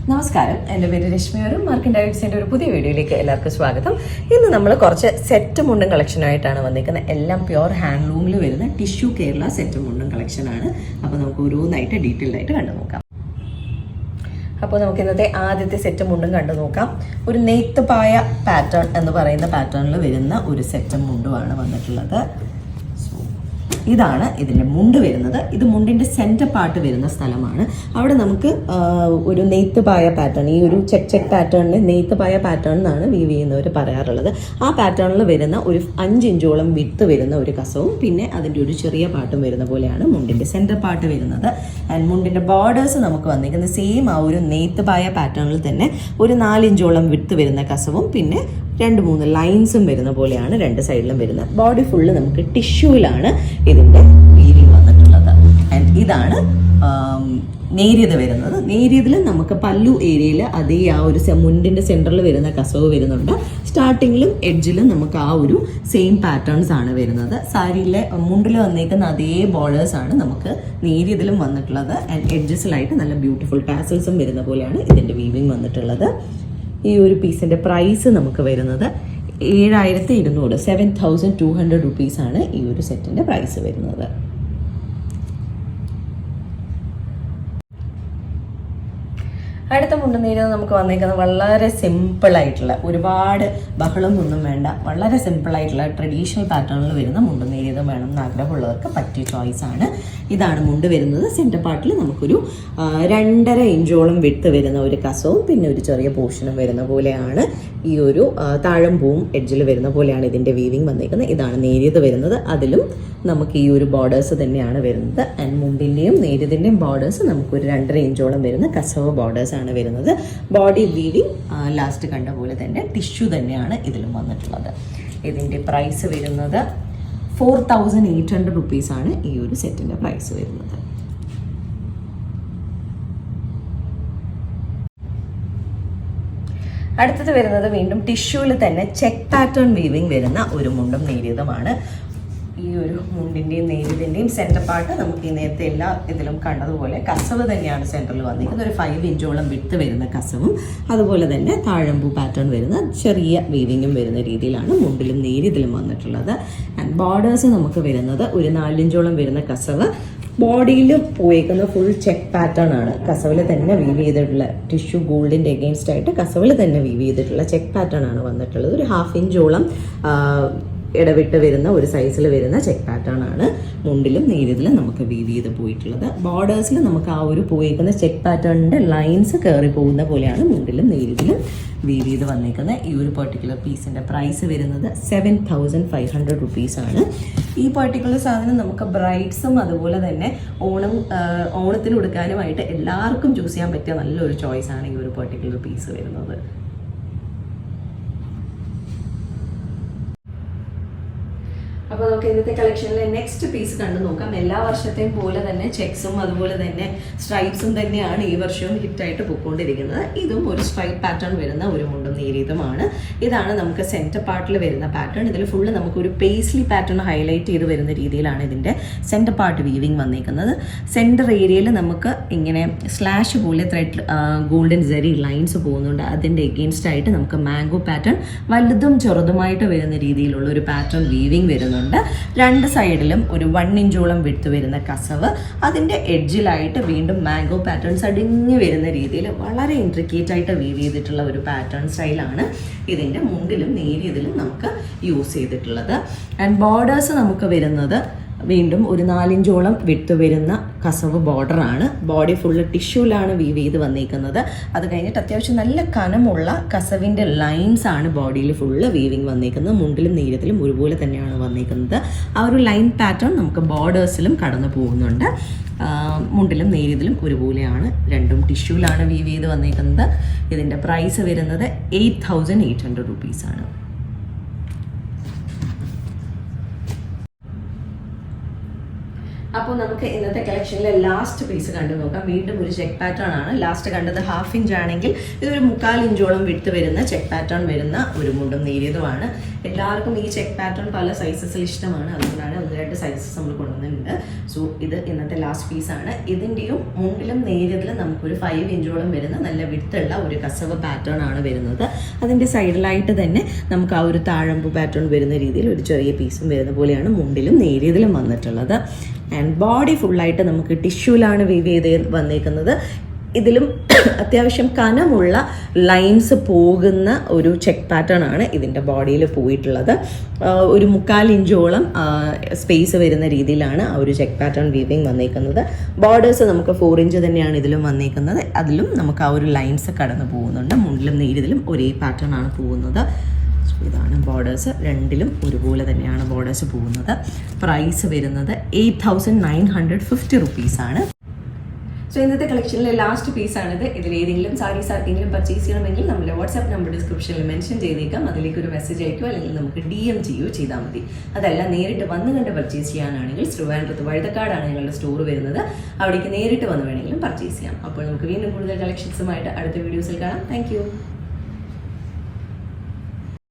നമസ്കാരം, എൻ്റെ പേര് രശ്മിയോരും മാർക്കൻ ഡയറ്റ്സിൻ്റെ ഒരു പുതിയ വീഡിയോയിലേക്ക് എല്ലാവർക്കും സ്വാഗതം. ഇന്ന് നമ്മൾ കുറച്ച് സെറ്റ് മുണ്ടും കളക്ഷനായിട്ടാണ് വന്നിരിക്കുന്നത്. എല്ലാം പ്യുവർ ഹാൻഡ്ലൂമിൽ വരുന്ന ടിഷ്യൂ കേരള സെറ്റ് മുണ്ടും കളക്ഷനാണ്. അപ്പോൾ നമുക്ക് ഓരോന്നായിട്ട് ഡീറ്റെയിൽഡ് ആയിട്ട് കണ്ടു നോക്കാം. അപ്പോൾ നമുക്ക് ഇന്നത്തെ ആദ്യത്തെ സെറ്റ് മുണ്ടും കണ്ടു നോക്കാം. ഒരു നെയ്ത്ത് പായ പാറ്റേൺ എന്ന് പറയുന്ന പാറ്റേണിൽ വരുന്ന ഒരു സെറ്റ് മുണ്ടുമാണ് വന്നിട്ടുള്ളത്. ഇതാണ് ഇതിൻ്റെ മുണ്ട് വരുന്നത്. ഇത് മുണ്ടിൻ്റെ സെൻറ്റർ പാർട്ട് വരുന്ന സ്ഥലമാണ്. അവിടെ നമുക്ക് ഒരു നെയ്ത്ത് പായ പാറ്റേൺ, ഈ ഒരു ചെക്ക് പാറ്റേണിന് നെയ്ത്ത് പായ പാറ്റേൺ എന്നാണ് വീവ് ചെയ്യുന്നവർ പറയാറുള്ളത്. ആ പാറ്റേണിൽ വരുന്ന ഒരു 5 ഇഞ്ചോളം വിട്ട് വരുന്ന ഒരു കസവും പിന്നെ അതിൻ്റെ ഒരു ചെറിയ പാട്ടും വരുന്ന പോലെയാണ് മുണ്ടിൻ്റെ സെൻറ്റർ പാർട്ട് വരുന്നത്. ആൻഡ് മുണ്ടിൻ്റെ ബോർഡേഴ്സ് നമുക്ക് വന്നിരിക്കുന്നത് സെയിം ആ ഒരു നെയ്ത്ത് പായ പാറ്റേണിൽ തന്നെ ഒരു 4 ഇഞ്ചോളം വിട്ട് വരുന്ന കസവും പിന്നെ 2-3 ലൈൻസും വരുന്ന പോലെയാണ് രണ്ട് സൈഡിലും വരുന്നത്. ബോഡി ഫുള്ള് നമുക്ക് ടിഷ്യൂവിലാണ് ഇതിൻ്റെ വീവിങ് വന്നിട്ടുള്ളത്. ആൻഡ് ഇതാണ് നേരിയത് വരുന്നത്. നേരിയതിൽ നമുക്ക് പല്ലു ഏരിയയിൽ അതേ ആ ഒരു മുണ്ടിൻ്റെ സെൻറ്ററിൽ വരുന്ന കസവ് വരുന്നുണ്ട്. സ്റ്റാർട്ടിങ്ങിലും എഡ്ജിലും നമുക്ക് ആ ഒരു സെയിം പാറ്റേൺസ് ആണ് വരുന്നത്. സാരിയിലെ മുണ്ടിൽ വന്നേക്കുന്ന അതേ ബോർഡേഴ്സ് ആണ് നമുക്ക് നേരിയതിലും വന്നിട്ടുള്ളത്. ആൻഡ് എഡ്ജസിലായിട്ട് നല്ല ബ്യൂട്ടിഫുൾ ടാസൽസും വരുന്ന പോലെയാണ് ഇതിൻ്റെ വീവിങ് വന്നിട്ടുള്ളത്. ഈ ഒരു പീസിൻ്റെ പ്രൈസ് നമുക്ക് വരുന്നത് 7,200 7,200 റുപ്പീസാണ് ഈ ഒരു സെറ്റിൻ്റെ പ്രൈസ് വരുന്നത്. അടുത്ത മുണ്ടും നേരിയത് നമുക്ക് വന്നേക്കുന്നത് വളരെ സിമ്പിളായിട്ടുള്ള, ഒരുപാട് ബഹളമൊന്നും വേണ്ട, വളരെ സിമ്പിളായിട്ടുള്ള ട്രഡീഷണൽ പാറ്റേണിൽ വരുന്ന മുണ്ടും നേരിയതും വേണം എന്ന് ആഗ്രഹമുള്ളവർക്ക് പറ്റിയ ചോയ്സാണ്. ഇതാണ് മുണ്ട് വരുന്നത്. സെൻറ്റർ പാർട്ടിൽ നമുക്കൊരു 2.5 ഇഞ്ചോളം വിട്ട് വരുന്ന ഒരു കസവും പിന്നെ ഒരു ചെറിയ പോർഷനും വരുന്ന പോലെയാണ്. ഈ ഒരു താഴമ്പൂവും എഡ്ജിൽ വരുന്ന പോലെയാണ് ഇതിൻ്റെ വീവിങ് വന്നേക്കുന്നത്. ഇതാണ് നേരിയത് വരുന്നത്. അതിലും നമുക്ക് ഈ ഒരു ബോർഡേഴ്സ് തന്നെയാണ് വരുന്നത്. ആൻഡ് മുണ്ടിൻ്റെയും നേരിയതിൻ്റെയും ബോർഡേഴ്സ് നമുക്കൊരു 2.5 ഇഞ്ചോളം വരുന്ന കസവ് ബോർഡേഴ്സ് ആണ് വരുന്നത്. ബോഡി വീവിങ് ലാസ്റ്റ് കണ്ട പോലെ തന്നെ ടിഷ്യൂ തന്നെയാണ് ഇതിലും വന്നിട്ടുള്ളത്. ഇതിൻ്റെ പ്രൈസ് വരുന്നത് 4,800 റുപ്പീസാണ് ഈ ഒരു സെറ്റിൻ്റെ പ്രൈസ് വരുന്നത്. അടുത്തത് വരുന്നത് വീണ്ടും ടിഷ്യൂവിൽ തന്നെ ചെക്ക് പാറ്റേൺ വീവിങ് വരുന്ന ഒരു മുണ്ടും നേരിയതുമാണ്. ഈ ഒരു മുണ്ടിൻ്റെയും നേരിയതിൻ്റെയും സെൻറ്റർ പാർട്ട് നമുക്ക് ഈ നേരത്തെ എല്ലാ ഇതിലും കണ്ടതുപോലെ കസവ് തന്നെയാണ് സെൻറ്ററിൽ വന്നിരിക്കുന്നത്. ഒരു 5 ഇഞ്ചോളം വിട്ട് വരുന്ന കസവും അതുപോലെ തന്നെ താഴമ്പൂ പാറ്റേൺ വരുന്ന ചെറിയ വീവിങ്ങും വരുന്ന രീതിയിലാണ് മുണ്ടിലും നേരിയതിലും വന്നിട്ടുള്ളത്. ആൻഡ് ബോർഡേഴ്സ് നമുക്ക് വരുന്നത് ഒരു 4 ഇഞ്ചോളം വരുന്ന കസവ്. ബോഡിയിൽ പോയേക്കുന്ന ഫുൾ ചെക്ക് പാറ്റേൺ ആണ്. കസവിൽ തന്നെ വീവ് ചെയ്തിട്ടുള്ള ടിഷ്യൂ ഗോൾഡിൻ്റെ എഗെയിൻസ്റ്റ് ആയിട്ട് കസവിൽ തന്നെ വീവ് ചെയ്തിട്ടുള്ള ചെക്ക് പാറ്റേൺ ആണ് വന്നിട്ടുള്ളത്. ഒരു 1/2 ഇഞ്ചോളം ഇടവിട്ട് വരുന്ന ഒരു സൈസിൽ വരുന്ന ചെക്ക് പാറ്റേൺ ആണ് മുണ്ടിലും നേരിയതിലും നമുക്ക് വീവ് ചെയ്ത് പോയിട്ടുള്ളത്. ബോർഡേഴ്സിൽ നമുക്ക് ആ ഒരു പോയേക്കുന്ന ചെക്ക് പാറ്റേണിൻ്റെ ലൈൻസ് കയറി പോകുന്ന പോലെയാണ് മുണ്ടിലും നേരിയതിലും വീവ് ചെയ്ത് വന്നേക്കുന്നത്. ഈ ഒരു പെർട്ടിക്കുലർ പീസിൻ്റെ പ്രൈസ് വരുന്നത് 7,500 റുപ്പീസാണ്. ഈ പെർട്ടിക്കുലർ സാധനം നമുക്ക് ബ്രൈഡ്സും അതുപോലെ തന്നെ ഓണത്തിന് കൊടുക്കാനുമായിട്ട് എല്ലാവർക്കും ചൂസ് ചെയ്യാൻ പറ്റിയ നല്ലൊരു ചോയ്സാണ് ഈ ഒരു പെർട്ടിക്കുലർ പീസ് വരുന്നത്. അപ്പോൾ നമുക്ക് ഇന്നത്തെ കളക്ഷനിലെ നെക്സ്റ്റ് പീസ് കണ്ടു നോക്കാം. എല്ലാ വർഷത്തെയും പോലെ തന്നെ ചെക്സും അതുപോലെ തന്നെ സ്ട്രൈപ്സും തന്നെയാണ് ഈ വർഷവും ഹിറ്റായിട്ട് പോയിക്കൊണ്ടിരിക്കുന്നത്. ഇതും ഒരു സ്ട്രൈപ്പ് പാറ്റേൺ വരുന്ന ഒരു മുണ്ടും നേരിയതുമാണ്. ഇതാണ് നമുക്ക് സെൻറ്റർ പാർട്ടിൽ വരുന്ന പാറ്റേൺ. ഇതിൽ ഫുള്ള് നമുക്കൊരു പേസ്ലി പാറ്റേൺ ഹൈലൈറ്റ് ചെയ്ത് വരുന്ന രീതിയിലാണ് ഇതിൻ്റെ സെൻറ്റർ പാർട്ട് വീവിങ് വന്നിരിക്കുന്നത്. സെൻറ്റർ ഏരിയയിൽ നമുക്ക് ഇങ്ങനെ സ്ലാഷ് പോലെ ത്രെഡ് ഗോൾഡൻ സെറി ലൈൻസ് പോകുന്നുണ്ട്. അതിൻ്റെ എഗെയിൻസ്റ്റ് ആയിട്ട് നമുക്ക് മാംഗോ പാറ്റേൺ വലുതും ചെറുതുമായിട്ട് വരുന്ന രീതിയിലുള്ള ഒരു പാറ്റേൺ വീവിങ് വരുന്നുണ്ട്. രണ്ട് സൈഡിലും ഒരു 1 ഇഞ്ചോളം വിട്ട് വരുന്ന കസവ്, അതിൻ്റെ എഡ്ജിലായിട്ട് വീണ്ടും മാംഗോ പാറ്റേൺസ് അടിഞ്ഞു വരുന്ന രീതിയിൽ വളരെ ഇൻട്രിക്കേറ്റ് ആയിട്ട് വീവ് ചെയ്തിട്ടുള്ള ഒരു പാറ്റേൺ സ്റ്റൈലാണ് ഇതിൻ്റെ മുണ്ടിലും നേരിയതിലും നമുക്ക് യൂസ് ചെയ്തിട്ടുള്ളത്. ആൻഡ് ബോർഡേഴ്സ് നമുക്ക് വരുന്നത് വീണ്ടും ഒരു 4 ഇഞ്ചോളം വിട്ട് വരുന്ന കസവ് ബോർഡറാണ്. ബോഡി ഫുള്ള് ടിഷ്യൂലാണ് വീവ് ചെയ്ത് വന്നിരിക്കുന്നത്. അത് കഴിഞ്ഞിട്ട് അത്യാവശ്യം നല്ല കനമുള്ള കസവിൻ്റെ ലൈൻസ് ആണ് ബോഡിയിൽ ഫുള്ള് വീവിങ് വന്നിരിക്കുന്നത്. മുണ്ടിലും നേരിയതിലും ഒരുപോലെ തന്നെയാണ് വന്നിരിക്കുന്നത്. ആ ഒരു ലൈൻ പാറ്റേൺ നമുക്ക് ബോർഡേഴ്സിലും കടന്നു പോകുന്നുണ്ട്. മുണ്ടിലും നേരിയതിലും ഒരുപോലെയാണ്. രണ്ടും ടിഷ്യൂലാണ് വീവ് ചെയ്ത് വന്നിരിക്കുന്നത്. ഇതിൻ്റെ പ്രൈസ് വരുന്നത് 8,800 റുപ്പീസാണ്. അപ്പോൾ നമുക്ക് ഇന്നത്തെ കളക്ഷനിലെ ലാസ്റ്റ് പീസ് കണ്ടു നോക്കാം. വീണ്ടും ഒരു ചെക്ക് പാറ്റേൺ ആണ്. ലാസ്റ്റ് കണ്ടത് 1/2 ഇഞ്ച് ആണെങ്കിൽ ഇതൊരു 3/4 ഇഞ്ചോളം വിട്ട് വരുന്ന ചെക്ക് പാറ്റേൺ വരുന്ന ഒരു മുണ്ടും നേരിയതുമാണ്. എല്ലാവർക്കും ഈ ചെക്ക് പാറ്റേൺ പല സൈസസിൽ ഇഷ്ടമാണ്, അതുകൊണ്ടാണ് 1-2 സൈസസ് നമ്മൾ കൊണ്ടുവന്നിട്ടുണ്ട്. സോ ഇത് ഇന്നത്തെ ലാസ്റ്റ് പീസാണ്. ഇതിൻ്റെയും മുണ്ടിലും നേരിയതിലും നമുക്കൊരു 5 ഇഞ്ചോളം വരുന്ന നല്ല വിട്ടുള്ള ഒരു കസവ് പാറ്റേൺ ആണ് വരുന്നത്. അതിൻ്റെ സൈഡിലായിട്ട് തന്നെ നമുക്ക് ആ ഒരു താഴമ്പ് പാറ്റേൺ വരുന്ന രീതിയിൽ ഒരു ചെറിയ പീസും വരുന്ന പോലെയാണ് മുണ്ടിലും നേരിയതിലും വന്നിട്ടുള്ളത്. ആൻഡ് ബോഡി ഫുള്ളായിട്ട് നമുക്ക് ടിഷ്യൂലാണ് വീവ് ചെയ്ത് വന്നേക്കുന്നത്. ഇതിലും അത്യാവശ്യം കനമുള്ള ലൈൻസ് പോകുന്ന ഒരു ചെക്ക് പാറ്റേൺ ആണ് ഇതിൻ്റെ ബോഡിയിൽ പോയിട്ടുള്ളത്. ഒരു 3/4 ഇഞ്ചോളം സ്പേസ് വരുന്ന രീതിയിലാണ് ആ ഒരു ചെക്ക് പാറ്റേൺ വീവിങ് വന്നേക്കുന്നത്. ബോർഡേഴ്സ് നമുക്ക് 4 ഇഞ്ച് തന്നെയാണ് ഇതിലും വന്നേക്കുന്നത്. അതിലും നമുക്ക് ആ ഒരു ലൈൻസ് കടന്നു പോകുന്നുണ്ട്. മുണ്ടിലും നേരിയതിലും ഒരേ പാറ്റേൺ ആണ് പോകുന്നത്. ഇതാണ് ബോർഡേഴ്സ്, രണ്ടിലും ഒരുപോലെ തന്നെയാണ് ബോർഡേഴ്സ് പോകുന്നത്. പ്രൈസ് വരുന്നത് 8,950 റുപ്പീസാണ്. സോ ഇന്നത്തെ കളക്ഷനിലെ ലാസ്റ്റ് പീസാണിത്. ഇതിലേതെങ്കിലും സാരീസ് ആർക്കെങ്കിലും പർച്ചേസ് ചെയ്യണമെങ്കിൽ നമ്മുടെ വാട്സ്ആപ്പ് നമ്പർ ഡിസ്ക്രിപ്ഷനിൽ മെൻഷൻ ചെയ്തേക്കാം. അതിലേക്ക് ഒരു മെസ്സേജ് അയക്കുകയോ അല്ലെങ്കിൽ നമുക്ക് DM ചെയ്യുകയോ ചെയ്താൽ മതി. അതല്ല നേരിട്ട് വന്ന് കണ്ട് പർച്ചേസ് ചെയ്യാനാണെങ്കിൽ ട്രിവാൻഡ്രത്ത് വഴുതക്കാടാണ് ഞങ്ങളുടെ സ്റ്റോർ വരുന്നത്. അവിടേക്ക് നേരിട്ട് വന്ന് വേണമെങ്കിലും പർച്ചേസ് ചെയ്യാം. അപ്പോൾ നമുക്ക് വീണ്ടും കൂടുതൽ കളക്ഷൻസുമായിട്ട് അടുത്ത വീഡിയോസിൽ കാണാം. താങ്ക്